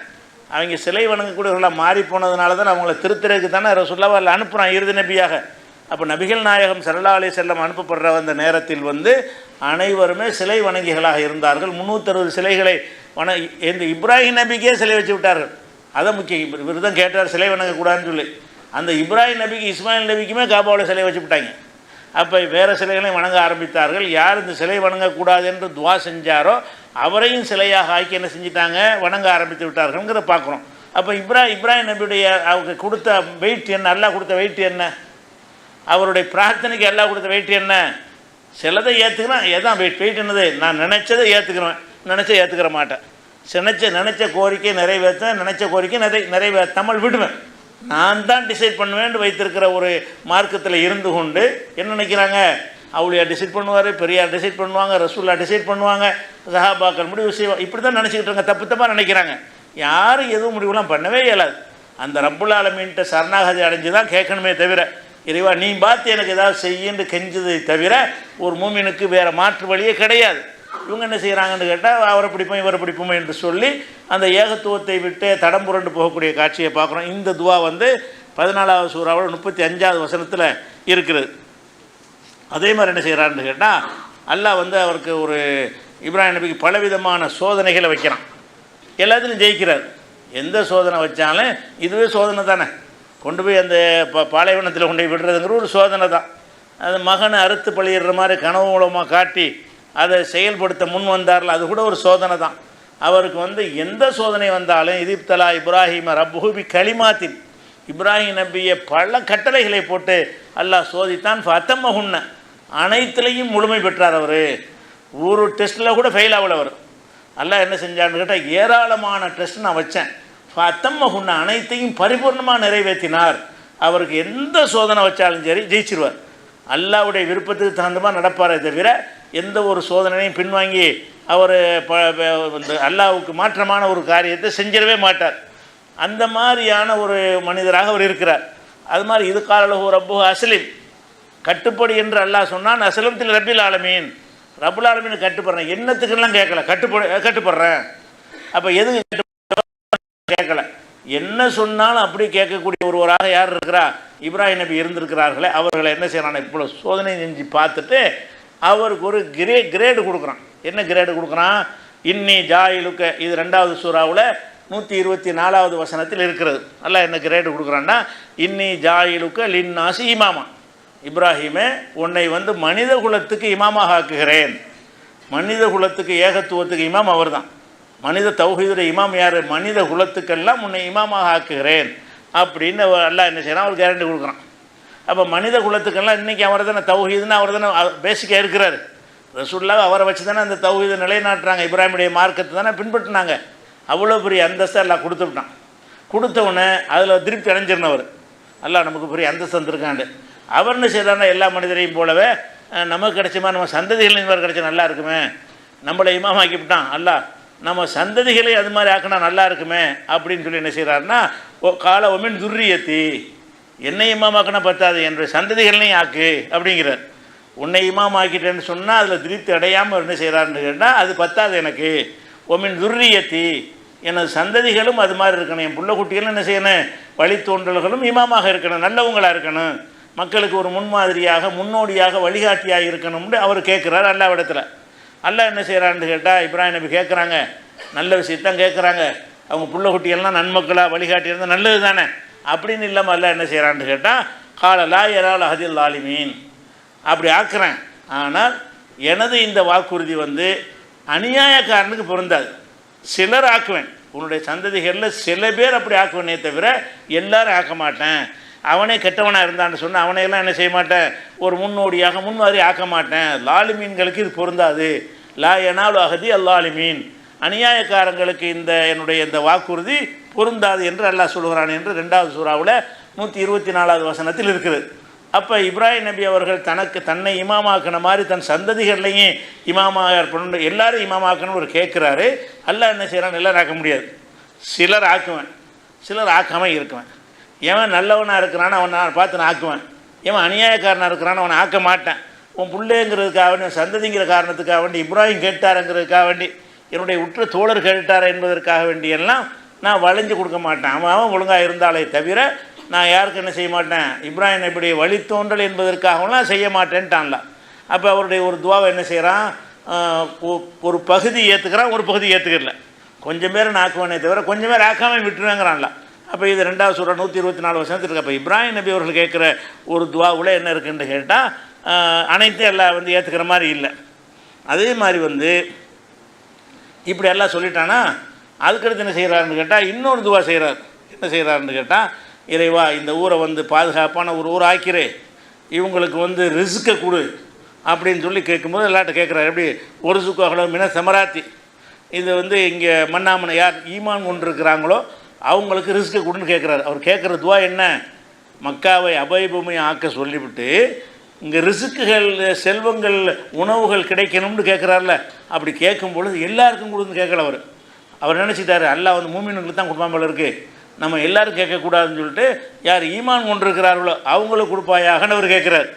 அவங்க சிலை வணங்கக்கூடியவர்களாக மாறி போனதுனால தான் அவங்கள திருத்துறதுக்கு தானே ரசூல்லாவை அதில் அனுப்புகிறான் இறுதி நபியாக. அப்போ நபிகள் நாயகம் ஸல்லல்லாஹு அலைஹி வஸல்லம் அனுப்பப்படுற அந்த நேரத்தில் வந்து அனைவருமே சிலை வணங்கிகளாக இருந்தார்கள். 360 சிலைகளை இந்த இப்ராஹிம் நபிக்கே சிலை வச்சு விட்டார்கள். அதை முக்கியம். இவர் தான் கேட்டார் சிலை வணங்கக்கூடாதுன்னு சொல்லி. அந்த இப்ராஹிம் நபிக்கு இஸ்மாயில் நபிக்குமே காபாவில் சிலை வச்சு விட்டாங்க. அப்போ வேறு சிலைகளையும் வணங்க ஆரம்பித்தார்கள். யார் இந்த சிலை வணங்கக்கூடாது என்று துவா செஞ்சாரோ அவரையும் சிலையாக ஆக்கி என்ன செஞ்சிட்டாங்க, வணங்க ஆரம்பித்து விட்டார்கள்ங்கிற பார்க்குறோம். அப்போ இப்ராஹிம் நபியுடைய அவங்க கொடுத்த வெயிட் என்ன, அல்லாஹ் கொடுத்த வெயிட் என்ன, அவருடைய பிரார்த்தனைக்கு அல்லாஹ் கொடுத்த வெயிட் என்ன. சிலதை ஏற்றுக்கிறேன், எதான் வெயிட் என்னது, நான் நினச்சதை ஏற்றுக்கிறேன், நினச்சதை ஏற்றுக்கிற மாட்டேன். நினச்ச கோரிக்கை நிறைவேற்றேன், நினச்ச கோரிக்கை நிறைவேற்றாமல் விடுவேன். நான் தான் டிசைட் பண்ணுவேன்னு வைத்திருக்கிற ஒரு மார்க்கத்தில் இருந்து கொண்டு என்ன நினைக்கிறாங்க, அவளியா டிசைட் பண்ணுவார், பெரியார் டிசைட் பண்ணுவாங்க, ரசூல்லா டிசைட் பண்ணுவாங்க, சஹாபாக்கள் முடிவு செய்வாங்க, இப்படி தான் நினச்சிக்கிட்டு இருக்காங்க. தப்பாக நினைக்கிறாங்க. யாரும் எதுவும் முடிவுலாம் பண்ணவே இயலாது. அந்த ரப்புல் ஆலமீன்கிட்ட சரணாகதி அடைஞ்சு தான் கேட்கணுமே தவிர, இறைவா நீ பார்த்து எனக்கு ஏதாவது செய்யுன்னு கெஞ்சதை தவிர ஒரு மூமினுக்கு வேறு மாற்று வழியே கிடையாது. இவங்க என்ன செய்கிறாங்கன்னு கேட்டால் அவரை பிடிப்போம் இவரை பிடிப்போம் என்று சொல்லி அந்த ஏகத்துவத்தை விட்டு தடம் புரண்டு போகக்கூடிய காட்சியை பார்க்குறோம். இந்த துவா வந்து 14வது சூறாவில் 35வது வசனத்தில் இருக்கிறது. அதே மாதிரி என்ன செய்கிறான்னு கேட்டால் அல்லாஹ் வந்து அவருக்கு ஒரு இப்ராஹிம் நபிக்கு பலவிதமான சோதனைகளை வைக்கிறான். எல்லாத்துலையும் ஜெயிக்கிறார். எந்த சோதனை வச்சாலும் இதுவே சோதனை தானே. கொண்டு போய் அந்த பாலைவனத்தில் கொண்டு போய் விடுறதுங்கிற ஒரு சோதனை தான். அது மகனை அறுத்து பழியிடுற மாதிரி கனவு மூலமாக காட்டி அதை செயல்படுத்த முன் வந்தார்கள், அது கூட ஒரு சோதனை தான். அவருக்கு வந்து எந்த சோதனை வந்தாலும் இதிப்தலா இப்ராஹிம ரப்புஹு களிமாத்தின், இப்ராஹிம் நபியை பல கட்டளைகளை போட்டு அல்லாஹ் சோதித்தான். ஃபத்தம்மஹுன்ன, அனைத்துலேயும் முழுமை பெற்றார். அவர் ஒரு டெஸ்ட்டில் கூட ஃபெயில் ஆகல. அவர் அல்லாஹ் என்ன செஞ்சான்னு கேட்டால் ஏராளமான டெஸ்ட் நான் வச்சேன். ஃபத்தம்மஹுன்ன, அனைத்தையும் பரிபூர்ணமாக நிறைவேற்றினார். அவருக்கு எந்த சோதனை வச்சாலும் சரி ஜெயிச்சிருவார். அல்லாஹ்வுடைய விருப்பத்துக்கு தகுந்த மாதிரி நடப்பாரே தவிர எந்த ஒரு சோதனையும் பின்வாங்கி அவர் இந்த அல்லாஹ்வுக்கு மாற்றமான ஒரு காரியத்தை செஞ்சிடவே மாட்டார். அந்த மாதிரியான ஒரு மனிதராக அவர் இருக்கிறார். அது மாதிரி இது காலலஹு ரப்பு அஸ்லிம், கட்டுப்படி என்று அல்லாஹ் சொன்னான். அஸ்லம்துல் ரப்பில் ஆலமீன், ரப்புல் ஆலமீன் கட்டுப்படுறேன், என்னத்துக்கெல்லாம் கேட்கல, கட்டுப்படுறேன். அப்போ எதுக்கு கேட்கல, என்ன சொன்னாலும் அப்படி கேட்கக்கூடிய ஒருவராக யார் இருக்கிறா? இப்ராஹிம் நபி இருந்திருக்கிறார்களே, அவர்களை என்ன செய்யறான், இப்போ சோதனை செஞ்சு பார்த்துட்டு அவருக்கு ஒரு கிரேடு கொடுக்குறான். என்ன கிரேடு கொடுக்குறான்? இன்னி ஜாயிலுக்க, இது 2வது சூறாவில் 124வது வசனத்தில் இருக்கிறது. அல்லாஹ் என்ன கிரேடு கொடுக்குறான்னா, இன்னி ஜாயிலுக்க லின்னாசி இமாமா, இப்ராஹிமே உன்னை வந்து மனித குலத்துக்கு இமாமாக ஆக்குகிறேன். மனித குலத்துக்கு ஏகத்துவத்துக்கு இமாம் அவர் தான். மனித தௌஹீதுடைய இமாம் யார்? மனித குலத்துக்கெல்லாம் உன்னை இமாமாக ஆக்குகிறேன் அப்படின்னு அல்லாஹ் என்ன செய்யறான், அவர் கேரண்டி கொடுக்குறான். அப்போ மனித குலத்துக்கெல்லாம் இன்றைக்கி அவர் தானே தௌஹீதுன்னு அவர் தானே பேசிக்காக இருக்கிறார். ரசூலுல்லாஹ் அவரை வச்சு தானே அந்த தௌஹீதை நிலைநாட்டுறாங்க, இப்ராஹிமுடைய மார்க்கத்தை தானே பின்பற்றினாங்க. அவ்வளோ பெரிய அந்தஸ்தை எல்லாம் கொடுத்துவிட்டான். கொடுத்தவுடனே அதில் திருப்தி அடைஞ்சிருந்தவர், அல்லாஹ் நமக்கு பெரிய அந்தஸ்து வந்திருக்காண்டு. அவர் என்ன செய்கிறாருன்னா, எல்லா மனிதரையும் போலவே நமக்கு கிடைச்சமா நம்ம சந்ததிகள் இந்த மாதிரி கிடைச்சா நல்லா இருக்குமே, நம்மளை இமாமாக்கிவிட்டான் அல்லாஹ், நம்ம சந்ததிகளை அது மாதிரி ஆக்கினா நல்லா இருக்குமே அப்படின்னு சொல்லி என்ன செய்கிறாருன்னா, கால ஒமின் துர்ரியத்தி, என்னை இமாமாக்கினா பத்தாது, என்னுடைய சந்ததிகளையும் ஆக்கு அப்படிங்கிறார். உன்னை இமாமாக்கிட்டேன்னு சொன்னால் அதில் திருப்தி அடையாமல் என்ன செய்கிறாருன்னு கேட்டால், அது பத்தாது எனக்கு. ஒமின் துர்ரியத்தி, எனது சந்ததிகளும் அது மாதிரி இருக்கணும், என் புள்ள குட்டிகளும் என்ன செய்யணும், வழித்தோன்றல்களும் இமாமாக இருக்கணும், நல்லவங்களாக இருக்கணும், மக்களுக்கு ஒரு முன்மாதிரியாக முன்னோடியாக வழிகாட்டியாக இருக்கணும்னு அவர் கேட்குறாரு அல்லாஹ்விடத்தில். அல்லாஹ் என்ன செய்கிறான்னு கேட்டால், இப்ராஹிம் நபி கேட்குறாங்க, நல்ல விஷயத்தான் கேட்குறாங்க, அவங்க புள்ள குட்டிகள்லாம் நன்மக்களாக வழிகாட்டி இருந்தால் நல்லது தானே அப்படின்னு இல்லாமல் அல்லாஹ் என்ன செய்கிறான்னு கேட்டால், கால லா யரால் அஹதில் ஆலிமீன், அப்படி ஆக்குறேன், ஆனால் எனது இந்த வாக்குறுதி வந்து அநியாயக்காரனுக்கு பொருந்தாது. சிலர் ஆக்குவேன், உன்னுடைய சந்ததிகளில் சில பேர் அப்படி ஆக்குவேனே தவிர எல்லாரும் ஆக்க மாட்டேன். அவனே கெட்டவனாக இருந்தான்னு சொன்னால் அவனையெல்லாம் என்ன செய்ய மாட்டேன், ஒரு முன்னோடியாக முன்மாதிரி ஆக்க மாட்டேன். லாலிமீன்களுக்கு இது பொருந்தாது. லா யனாலு அஹதி அல்லாலிமீன், அநியாயக்காரங்களுக்கு இந்த என்னுடைய இந்த வாக்குறுதி பொருந்தாது என்று அல்லாஹ் சொல்கிறான் என்று 2வது சூறாவில் 124வது வசனத்தில் இருக்குது. அப்போ இப்ராஹிம் நபி அவர்கள் தன்னை இமாமாக்கின மாதிரி தன் சந்ததிகள்லையும் இமாமாக இருக்கணும், எல்லாரும் இமாமாக்கணும்னு ஒரு கேட்குறாரு. அல்லாஹ் என்ன செய்கிறான்னு எல்லாரும் ஆக்க முடியாது. சிலர் ஆக்குவேன், சிலர் ஆக்காமல் இருக்குவேன். எவன் நல்லவனாக இருக்கிறான்னு அவனை நான் பார்த்து நான் ஆக்குவேன், எவன் அநியாயக்காரனாக இருக்கிறான்னு அவனை ஆக்க மாட்டேன். உன் பிள்ளைங்கிறதுக்காக வேண்டி, சந்ததிங்கிற காரணத்துக்காக வேண்டி, இப்ராஹிம் கேட்டாருங்கிறதுக்காக வேண்டி, என்னுடைய உற்ற தோழர் கேட்டார் என்பதற்காக வேண்டியெல்லாம் நான் வளைஞ்சு கொடுக்க மாட்டேன். அவன் ஒழுங்காக இருந்தாலே தவிர நான் யாருக்கு என்ன செய்ய மாட்டேன், இப்ராஹிம் நபியுடைய வழித்தோன்றல் என்பதற்காகலாம் செய்ய மாட்டேன்ட்டான்ல. அப்போ அவருடைய ஒரு துவாவை என்ன செய்கிறான், ஒரு பகுதி ஏற்றுக்கிறான், ஒரு பகுதி ஏற்றுக்கல. கொஞ்சம் பேர் ஆக்குவானே தவிர கொஞ்சம் பேர் ஆக்காமல் விட்டுருவேங்கிறான்ல. அப்போ இது 2வது சூறா 124 வசனத்தில் இருக்கு. அப்போ இப்ராஹிம் நபி அவர்கள் கேட்குற ஒரு துவாவில் என்ன இருக்குன்னு கேட்டால், அனைத்தும் எல்லாம் வந்து ஏற்றுக்கிற மாதிரி இல்லை. அதே மாதிரி வந்து இப்படி எல்லாம் சொல்லிட்டானா, அதுக்கடுத்து என்ன செய்கிறாருன்னு கேட்டால் இன்னொரு துவா செய்கிறார். என்ன செய்கிறாருன்னு கேட்டால், இறைவா இந்த ஊரை வந்து பாதுகாப்பான ஒரு ஊர் ஆக்கிறே, இவங்களுக்கு வந்து ரிஸ்க்கை கொடு அப்படின்னு சொல்லி கேட்கும்போது எல்லாட்ட கேட்குறாரு. எப்படி ஒரு சுக்காகளோ மின சமராத்தி, இது வந்து இங்கே மண்ணாமனை யார் ஈமான் கொண்டு இருக்கிறாங்களோ அவங்களுக்கு ரிஸ்க்கை கொடுன்னு கேட்குறாரு. அவர் கேட்குற துவா என்ன, மக்காவை அபயபூமியை ஆக்க சொல்லிவிட்டு இங்கே ரிஸ்க்குகள் செல்வங்கள் உணவுகள் கிடைக்கணும்னு கேட்குறாருல. அப்படி கேட்கும் பொழுது எல்லாருக்கும் கொடுன்னு கேட்கல. அவர் நினச்சிட்டாரு அல்லாஹ் வந்து மூமின்களுக்கு தான் கொடுப்பான் போல இருக்குது, நம்ம எல்லோரும் கேட்கக்கூடாதுன்னு சொல்லிட்டு யார் ஈமான் கொண்டிருக்கிறார்களோ அவங்களுக்கு கொடுப்பாயாகன்னு அவர் கேட்குறாரு.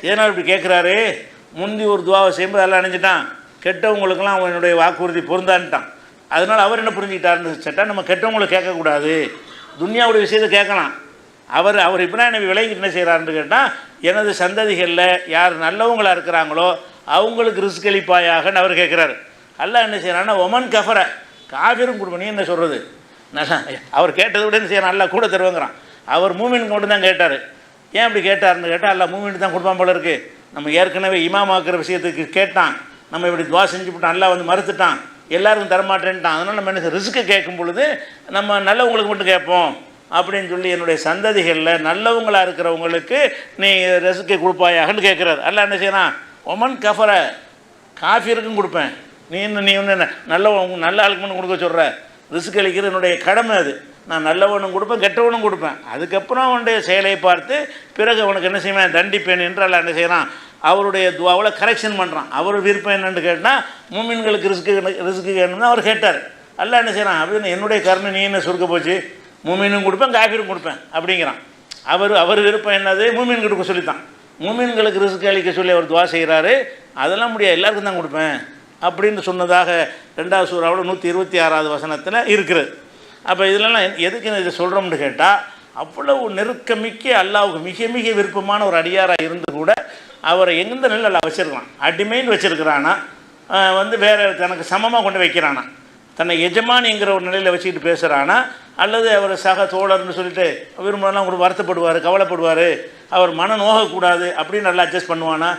ஏன்னா இப்படி கேட்குறாரு, முந்தி ஒரு துவாவை செய்யும்போது எல்லாம் அணிஞ்சிட்டான், கெட்டவங்களுக்கெல்லாம் அவனுடைய வாக்குறுதி பொருந்தான்ட்டான். அதனால் அவர் என்ன புரிஞ்சுக்கிட்டாருன்னு வச்சுட்டா, நம்ம கெட்டவங்களை கேட்கக்கூடாது, துன்யாவுடைய விஷயத்தை கேட்கலாம். அவர் இப்ராஹிம் நபி விளங்கிட்டு என்ன செய்கிறாருன்னு கேட்டால், எனது சந்ததிகளில் யார் நல்லவங்களாக இருக்கிறாங்களோ அவங்களுக்கு ரிஸ்க் அளிப்பாயாகன்னு அவர் கேட்குறாரு. அல்லாஹ் என்ன செய்கிறான்னா, ஒமன் கஃபர, காஃபிரும் கொடுப்ப, நீ என்ன சொல்கிறது, நல்லா அவர் கேட்டதை விட என்ன செய்யறான், அல்லா கூட தருவாங்கிறான். அவர் மூமின் கொண்டு தான் கேட்டார். ஏன் அப்படி கேட்டார்னு கேட்டால், அல்லா மூமின் தான் கொடுப்பான் போல இருக்குது. நம்ம ஏற்கனவே இமாமாக்குற விஷயத்துக்கு கேட்டான், நம்ம இப்படி துவா செஞ்சு விட்டான், அல்லா வந்து மறுத்துட்டான், எல்லாருக்கும் தரமாட்டேன்ட்டான். அதனால் நம்ம என்ன ரிஸ்க்கு கேட்கும் பொழுது நம்ம நல்லவங்களுக்கு மட்டும் கேட்போம் அப்படின்னு சொல்லி என்னுடைய சந்ததிகளில் நல்லவங்களாக இருக்கிறவங்களுக்கு நீ ரிஸ்க்கை கொடுப்பாயாகன்னு கேட்குறாரு. அல்லா என்ன செய்யறான், ஒமன் கஃபர, காஃபிருக்கும் கொடுப்பேன், நீ ஒன்று நல்ல ஆளுக்கு மட்டும் கொடுக்க சொல்கிற, ரிஸ்க் அளிக்கிற என்னுடைய கடமை அது, நான் நல்லவனும் கொடுப்பேன் கெட்டவனும் கொடுப்பேன், அதுக்கப்புறம் அவனுடைய செயலை பார்த்து பிறகு அவனுக்கு என்ன செய்வேன், தண்டிப்பேன் என்று அல்ல என்ன செய்கிறான் அவருடைய துவாவில் கரெக்ஷன் பண்ணுறான். அவர் விருப்பம் என்னென்னு கேட்டால் மூமின்களுக்கு ரிஸ்க்கு வேணும்னு அவர் கேட்டார். அல்லாஹ் என்ன செய்கிறான், அப்படின்னு என்னுடைய கருணை நீ என்ன சுருக்க போச்சு, மூமினும் கொடுப்பேன் காஃபிரும் கொடுப்பேன் அப்படிங்கிறான். அவர் விருப்பம் என்னது, மூமின் கொடுக்க சொல்லித்தான். மூமின்களுக்கு ரிஸ்க் அளிக்க சொல்லி அவர் துவா செய்கிறாரு. அதெல்லாம் முடியாது, எல்லாருக்கும் தான் கொடுப்பேன் அப்படின்னு சொன்னதாக 2வது சூறாவோட 126வது வசனத்தில் இருக்கிறது. அப்போ இதிலெல்லாம் எதுக்கு இதை சொல்கிறோம்னு கேட்டால், அவ்வளவு நெருக்கமிக்க அல்லாவுக்கு மிக மிக விருப்பமான ஒரு அடியாராக இருந்து கூட அவரை எந்த நிலையில் அல்லா வச்சுருக்கலாம். அடிமைன்னு வச்சுருக்கிறானா, வேறு தனக்கு சமமாக கொண்டு வைக்கிறானா, தன்னை எஜமானிங்கிற ஒரு நிலையில் வச்சுக்கிட்டு பேசுகிறானா, அல்லது அவர் சக தோழர்னு சொல்லிட்டு விரும்பலாம் கூட வருத்தப்படுவார், கவலைப்படுவார், அவர் மன நோகக்கூடாது அப்படின்னு நல்லா அட்ஜஸ்ட் பண்ணுவானா?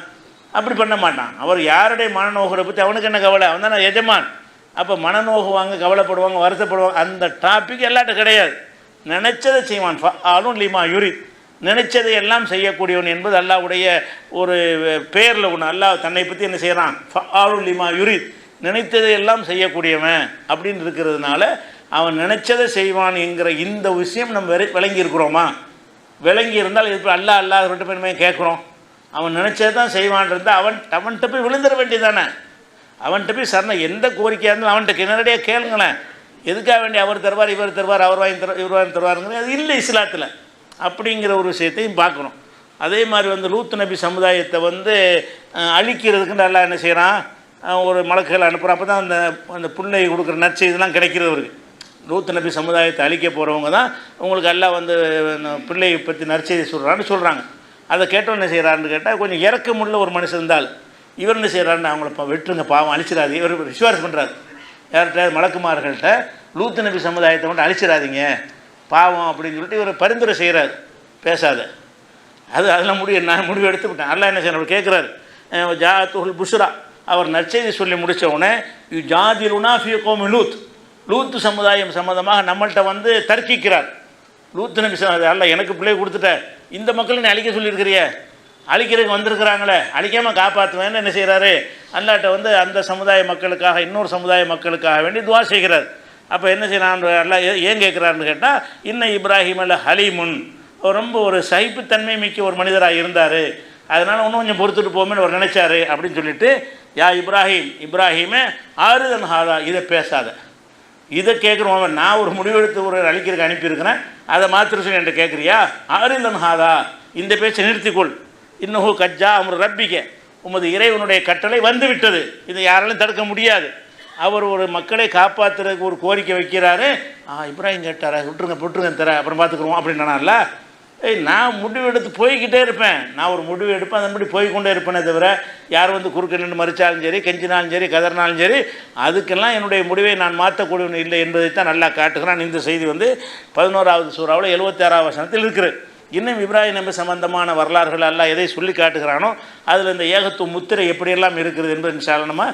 அப்படி பண்ண மாட்டான். அவர் யாருடைய மனநோகரை பற்றி அவனுக்கு என்ன கவலை, அவன் தானே எஜமான். அப்போ மனநோகுவாங்க, கவலைப்படுவாங்க, வருத்தப்படுவாங்க, அந்த டாபிக் எல்லாட்ட கிடையாது. நினைச்சதை செய்வான். ஆலும் லிமா யுரி, நினைச்சதை எல்லாம் செய்யக்கூடியவன் என்பது அல்லாஹ்வுடைய ஒரு பெயரில் ஒன்று. அல்லாஹ் தன்னை பற்றி என்ன செய்கிறான், ஆலும் லிமா யுரி, நினைத்ததை எல்லாம் செய்யக்கூடியவன் அப்படின்னு இருக்கிறதுனால அவன் நினைச்சதை செய்வான் என்கிற இந்த விஷயம் நம்ம விளங்கியிருக்கிறோமா? விளங்கி இருந்தால் இது அல்லாஹ் 2 பேருமே கேட்குறோம். அவன் நினச்சதை தான் செய்வான் இருந்தால் அவன்கிட்ட போய் விழுந்துட வேண்டியதானே. அவன்கிட்ட போய் சரண எந்த கோரிக்கையாக இருந்தாலும் அவன்கிட்ட நேரடியாக கேளுங்களேன். எதுக்காக வேண்டிய அவர் தருவார், இவர் தருவார், அவர் வாங்கி இவர் வாங்கி தருவாருங்கிறது அது இல்லை இஸ்லாத்தில். அப்படிங்கிற ஒரு விஷயத்தையும் பார்க்கணும். அதே மாதிரி லூத் நபி சமுதாயத்தை அழிக்கிறதுக்குன்னு எல்லாம் என்ன செய்கிறான், ஒரு மலக்குகள் அனுப்புகிறான். அப்போ தான் அந்த பிள்ளை கொடுக்குற நற்செய்தெல்லாம் கிடைக்கிறது அவருக்கு. லூத் நபி சமுதாயத்தை அழிக்க போகிறவங்க தான் உங்களுக்கு எல்லாம் பிள்ளையை பற்றி நற்செய்தி சொல்கிறாங்க. அதை கேட்டோம் என்ன செய்கிறாருன்னு கேட்டால், கொஞ்சம் இறக்கமுள்ள ஒரு மனுஷன் இருந்தால் இவர் என்ன செய்கிறாருன்னு அவங்கள வெட்டுருங்க, பாவம் அழிச்சிடாது. இவர் விசுவாசம் பண்ணுறாரு யார்கிட்ட, மலக்குமார்கள்ட்ட, லூத் நபி சமுதாயத்தை மட்டும் அழிச்சிடாதீங்க பாவம் அப்படின்னு சொல்லிட்டு இவர் பரிந்துரை செய்கிறார். பேசாத அதெல்லாம் நான் முடிவு எடுத்துவிட்டேன். அல்லாஹ் என்ன செய்யணும் கேட்குறாரு, ஜாத்துல் புஷ்ரா, அவர் நற்செய்தி சொல்லி முடித்தவுடனே ஜாதிலுனா ஃபீ கௌமி லூத் சமுதாயம் சம்மந்தமாக நம்மள்கிட்ட தர்க்கிக்கிறார். லூத் நபி சமுதாயம், அல்ல எனக்கு பிள்ளை கொடுத்துட்ட, இந்த மக்களை நீ அழிக்க சொல்லியிருக்கிறிய, அழிக்கிறதுக்கு வந்திருக்கிறாங்களே, அழிக்காமல் காப்பாற்றுவேன்னு என்ன செய்கிறாரு, அல்லாட்ட அந்த சமுதாய மக்களுக்காக இன்னொரு சமுதாய மக்களுக்காக வேண்டி துவா செய்கிறார். அப்போ என்ன செய்யறான் அல்லா ஏன் கேட்குறாருன்னு கேட்டால், இன்ன இப்ராஹிம் அல்ல ஹலீமுன், ரொம்ப ஒரு சகிப்புத்தன்மை மிக்க ஒரு மனிதராக இருந்தார், அதனால் இன்னும் கொஞ்சம் பொறுத்துட்டு போமேன்னு அவர் நினைச்சாரு அப்படின்னு சொல்லிட்டு, யா இப்ராஹிமே ஆறுதன் ஹாதா, இதை பேசாத, இதை கேட்குறோம். நான் ஒரு முடிவெடுத்து ஒரு அழிக்கிறதுக்கு அனுப்பியிருக்கிறேன், அதை மாத்திர சொல்லி என்கிட்ட கேட்குறியா? ஆறுதன் ஹாதா, இந்த பேச்சை நிறுத்திக்கொள். இன்னஹு கஜ்ஜா அம்ரு ரப்பிக்க, உமது இறைவனுடைய கட்டளை வந்து விட்டது, இதை யாராலும் தடுக்க முடியாது. அவர் ஒரு மக்களை காப்பாற்றுறதுக்கு ஒரு கோரிக்கை வைக்கிறாரு. இப்ராஹிம் கேட்டாரா, விட்டுருங்க தர அப்புறம் பார்த்துக்குருவோம் அப்படின்னால, நான் முடிவு எடுத்து போய்கிட்டே இருப்பேன். நான் ஒரு முடிவு எடுப்பேன், அதன்படி போய்கொண்டே இருப்பேனே தவிர யார் குறுக்க நின்று மறிச்சாலும் சரி, கெஞ்சினாலும் சரி, கதறினாலும் சரி, அதுக்கெல்லாம் என்னுடைய முடிவை நான் மாற்றக்கூடியவன் இல்லை என்பதைத்தான் நல்லா காட்டுகிறான். இந்த செய்தி 11வது சூறாவில் 76வது வசனத்தில் இருக்கிறது. இன்னும் இப்ராஹிம் நபி சம்பந்தமான வரலாறுகள் எல்லாம் எதை சொல்லி காட்டுகிறானோ அதில் இந்த ஏகத்துவ முத்திரை எப்படியெல்லாம் இருக்கிறது என்பது இன்ஷா அல்லாஹ் நம்ம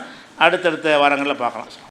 அடுத்தடுத்த வாரங்களில் பார்க்கலாம்.